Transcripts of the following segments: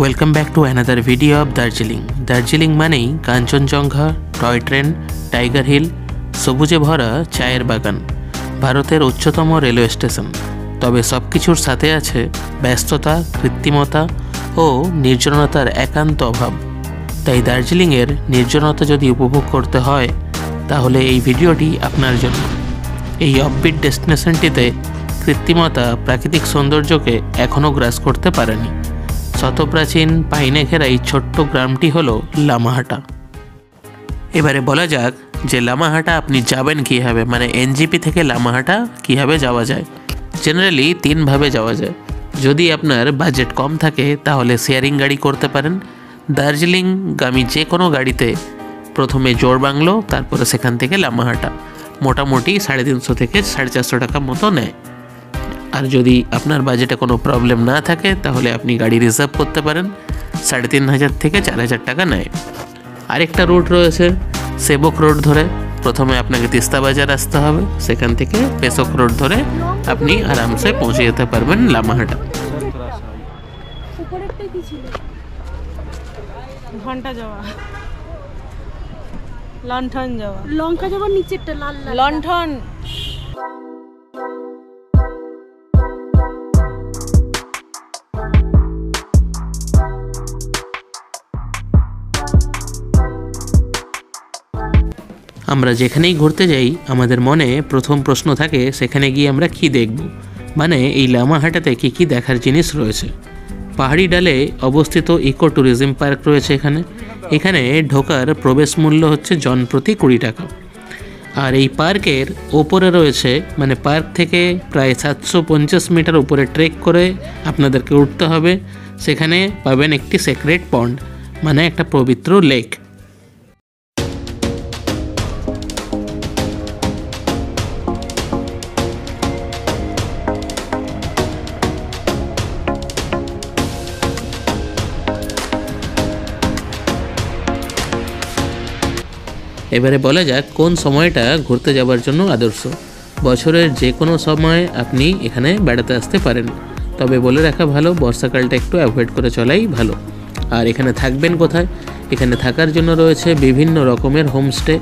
Welcome back to another video of Darjeeling. Darjeeling মানেই Kanchenjunga, toy train, Tiger Hill, সবুজে ভরা চায়ের বাগান, ভারতের উচ্চতম রেলওয়ে স্টেশন। তবে সব কিছুর সাথে আছে ব্যস্ততা, কৃত্রিমতা ও নির্জনতার একান্ত অভাব। তাই দার্জিলিংয়ের নির্জনতা যদি উপভোগ করতে হয় তাহলে এই ভিডিওটি আপনার জন্য। এই অফবিট ডেস্টিনেশনটিতে কৃত্রিমতা প্রাকৃতিক সৌন্দর্যকে এখনও গ্রাস করতে পারেনি। শতপ্রাচীন পাইনে ঘেরা এই ছোট্ট গ্রামটি হলো লামাহাটা। এবারে বলা যাক যে লামাহাটা আপনি যাবেন কীভাবে, মানে এনজিপি থেকে লামাহাটা কীভাবে যাওয়া যায়। জেনারেলি তিনভাবে যাওয়া যায়। যদি আপনার বাজেট কম থাকে তাহলে শেয়ারিং গাড়ি করতে পারেন। দার্জিলিংগামী যে কোনো গাড়িতে প্রথমে জোড়বাংলো, তারপরে সেখান থেকে লামাহাটা মোটামুটি 350 থেকে 450 টাকা মতো নেয়। আর যদি আপনার বাজেটে কোনো প্রবলেম না থাকে তাহলে আপনি গাড়ি রিজার্ভ করতে পারেন, 3500 থেকে 4000 টাকা নেয়। আরেকটা রুট রয়েছে সেবক রোড ধরে। প্রথমে আপনাকে তিস্তা বাজার আসতে হবে, সেখান থেকে পেসক রোড ধরে আপনি আরামসে পৌঁছে যেতে পারবেন লামাহাটা। ঘন্টা যাওয়া, লণ্ঠন যাওয়া, লঙ্কা যাওয়ার নিচেরটা লাল লাল লণ্ঠন। আমরা যেখানেই ঘুরতে যাই আমাদের মনে প্রথম প্রশ্ন থাকে সেখানে গিয়ে আমরা কি দেখব, মানে এই লামাহাটাতে কী কী দেখার জিনিস রয়েছে। পাহাড়ি ডালে অবস্থিত ইকো ট্যুরিজম পার্ক রয়েছে এখানে ঢোকার প্রবেশ মূল্য হচ্ছে জনপ্রতি 20 টাকা। আর এই পার্কের ওপরে রয়েছে, মানে পার্ক থেকে প্রায় 750 মিটার উপরে ট্রেক করে আপনাদেরকে উঠতে হবে। সেখানে পাবেন একটি সেক্রেট পন্ড, মানে একটা পবিত্র লেক। এবারে বলা যাক কোন সময়টা ঘুরতে যাওয়ার জন্য আদর্শ। বছরের যে কোনো সময় আপনি এখানে বেড়াতে আসতে পারেন, তবে বলে রাখা ভালো বর্ষাকালটা একটু অ্যাভয়েড করে চলাই ভালো। আর এখানে থাকবেন কোথায়? এখানে থাকার জন্য রয়েছে বিভিন্ন রকমের হোমস্টে,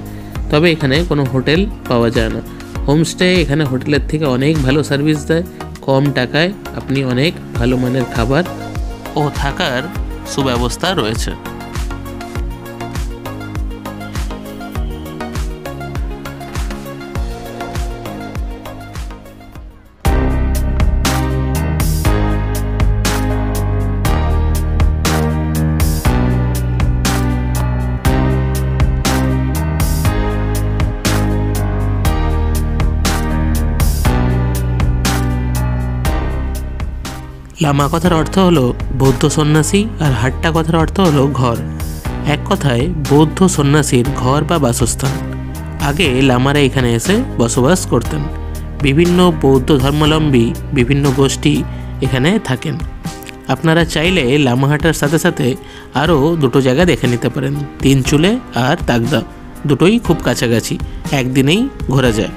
তবে এখানে কোনো হোটেল পাওয়া যায় না। হোমস্টে এখানে হোটেলের থেকে অনেক ভালো সার্ভিস দেয়, কম টাকায় আপনি অনেক ভালো মানের খাবার ও থাকার সুব্যবস্থা রয়েছে। লামা কথার অর্থ হলো বৌদ্ধ সন্ন্যাসী, আর হাট্টা কথার অর্থ হলো ঘর। এক কথায় বৌদ্ধ সন্ন্যাসীর ঘর বা বাসস্থান। আগে লামারা এখানে এসে বসবাস করতেন। বিভিন্ন বৌদ্ধ ধর্মাবলম্বী বিভিন্ন গোষ্ঠী এখানে থাকেন। আপনারা চাইলে লামাহাটার সাথে সাথে আরও দুটো জায়গা দেখে নিতে পারেন, তিনচুলে আর তাগদা। দুটোই খুব কাছাকাছি, একদিনেই ঘোরা যায়।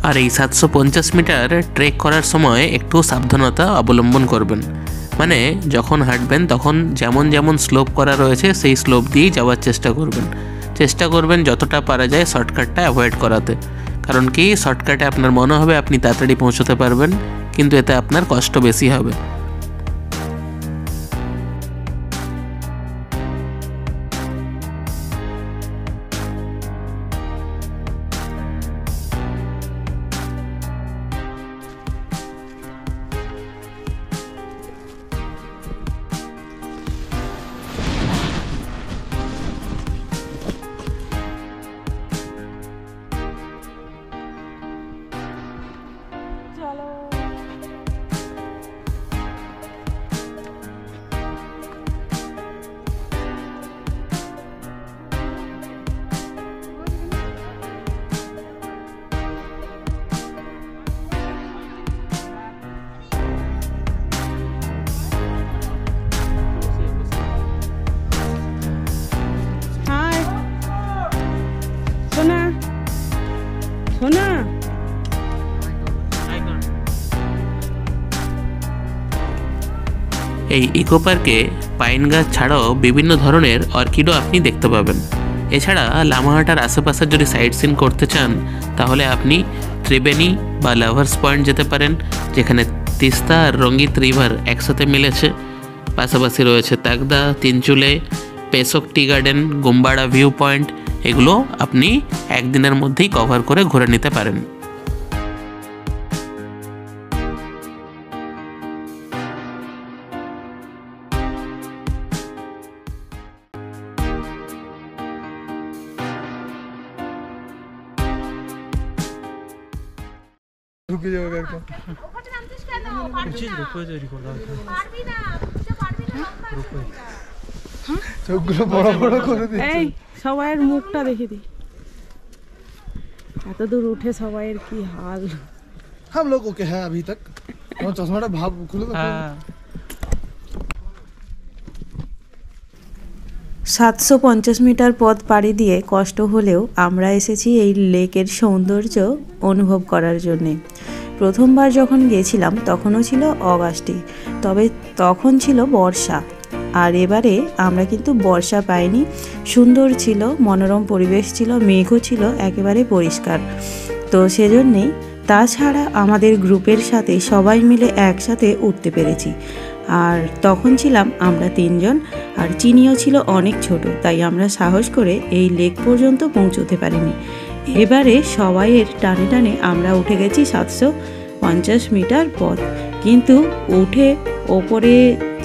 আর এই 750 মিটার ট্রেক করার সময় একটু সাবধানতা অবলম্বন করবেন। মানে যখন হাঁটবেন তখন যেমন যেমন স্লোপ করা রয়েছে সেই স্লোপ দিয়েই যাওয়ার চেষ্টা করবেন যতটা পারা যায় শর্টকাটটা অ্যাভয়েড করাতে। কারণ কি, শর্টকাটে আপনার মনে হবে আপনি তাড়াতাড়ি পৌঁছতে পারবেন, কিন্তু এতে আপনার কষ্ট বেশি হবে। সোনা এই ইকো পার্কে পাইন গাছ ছাড়াও বিভিন্ন ধরনের অর্কিডও আপনি দেখতে পাবেন। এছাড়া লামাহাটার আশেপাশে যদি সাইট সিন করতে চান তাহলে আপনি ত্রিবেণী বা লাভার্স পয়েন্ট যেতে পারেন, যেখানে তিস্তা আর রঙ্গিত রিভার একসাথে মিলেছে। পাশাপাশি রয়েছে Takdah, Tinchuley, Peshok tea garden, Gumbadara view point. এগুলো আপনি একদিনের মধ্যেই কভার করে ঘুরে নিতে পারেন। ঢুকে যাবে একদম। চোখগুলো বড় বড় করে দিচ্ছে। এই সবাইয়ের মুখটা দেখে দি, এত দূর উঠে সবাইয়ের কি হাল। हम लोग ओके है अभी तक। और चश्माটা ভাব খুলে তো। 750 মিটার পথ পাড়ি দিয়ে কষ্ট হলেও আমরা এসেছি এই লেকের সৌন্দর্য অনুভব করার জন্যে। প্রথমবার যখন গেছিলাম তখনও ছিল অগাস্টে, তবে তখন ছিল বর্ষা। আর এবারে আমরা কিন্তু বর্ষা পাইনি, সুন্দর ছিল, মনোরম পরিবেশ ছিল, মেঘও ছিল একেবারে পরিষ্কার। তো সেজন্যেই, তাছাড়া আমাদের গ্রুপের সাথে সবাই মিলে একসাথে উঠতে পেরেছি। আর তখন ছিলাম আমরা 3 জন, আর চিনিও ছিল অনেক ছোট, তাই আমরা সাহস করে এই লেক পর্যন্ত পৌঁছতে পারিনি। এবারে সবাইয়ের টানে টানে আমরা উঠে গেছি 750 মিটার পথ। কিন্তু উঠে ওপরে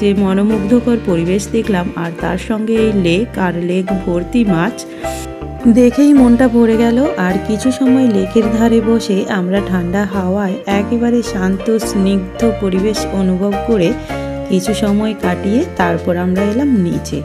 যে মনোমুগ্ধকর পরিবেশ দেখলাম, আর তার সঙ্গে এই লেক আর লেক ভর্তি মাছ দেখেই মনটা ভরে গেল। আর কিছু সময় লেকের ধারে বসে আমরা ঠান্ডা হাওয়ায় একেবারে শান্ত স্নিগ্ধ পরিবেশ অনুভব করে কিছু সময় কাটিয়ে তারপর আমরা এলাম নিচে।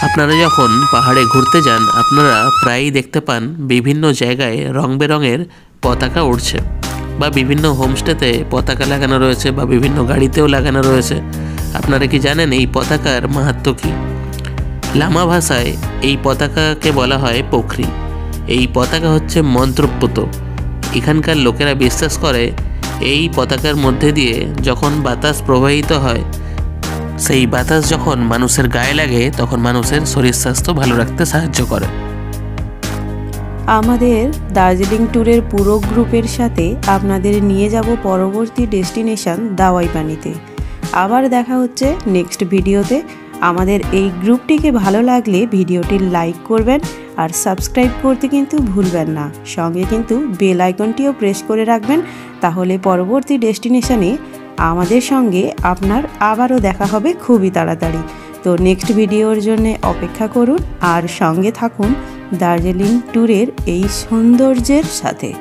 আপনারা যখন পাহাড়ে ঘুরতে যান আপনারা প্রায়ই দেখতে পান বিভিন্ন জায়গায় রং বেরঙের পতাকা উড়ছে, বা বিভিন্ন হোমস্টেতে পতাকা লাগানো রয়েছে, বা বিভিন্ন গাড়িতেও লাগানো রয়েছে। আপনারা কি জানেন এই পতাকার মাহাত্ম্য কী? লামা ভাষায় এই পতাকাকে বলা হয় পোখরি। এই পতাকা হচ্ছে মন্ত্রপুত। এখানকার লোকেরা বিশ্বাস করে এই পতাকার মধ্যে দিয়ে যখন বাতাস প্রবাহিত হয়, সেই বাতাস যখন মানুষের গায়ে লাগে তখন মানুষের শরীর স্বাস্থ্য ভালো রাখতে সাহায্য করে। আমাদের দার্জিলিং ট্যুরের পুরো গ্রুপের সাথে আপনাদের নিয়ে যাব পরবর্তী ডেস্টিনেশন দাওয়াই পানিতে। আবার দেখা হচ্ছে নেক্সট ভিডিওতে। আমাদের এই গ্রুপটিকে ভালো লাগলে ভিডিওটি লাইক করবেন আর সাবস্ক্রাইব করতে কিন্তু ভুলবেন না। সঙ্গে কিন্তু বেল আইকনটিও প্রেস করে রাখবেন, তাহলে পরবর্তী ডেস্টিনেশনে আমাদের সঙ্গে আপনার আবারও দেখা হবে খুবই তাড়াতাড়ি। তো নেক্সট ভিডিওর জন্য অপেক্ষা করুন আর সঙ্গে থাকুন দার্জিলিং ট্যুরের এই সৌন্দর্যের সাথে।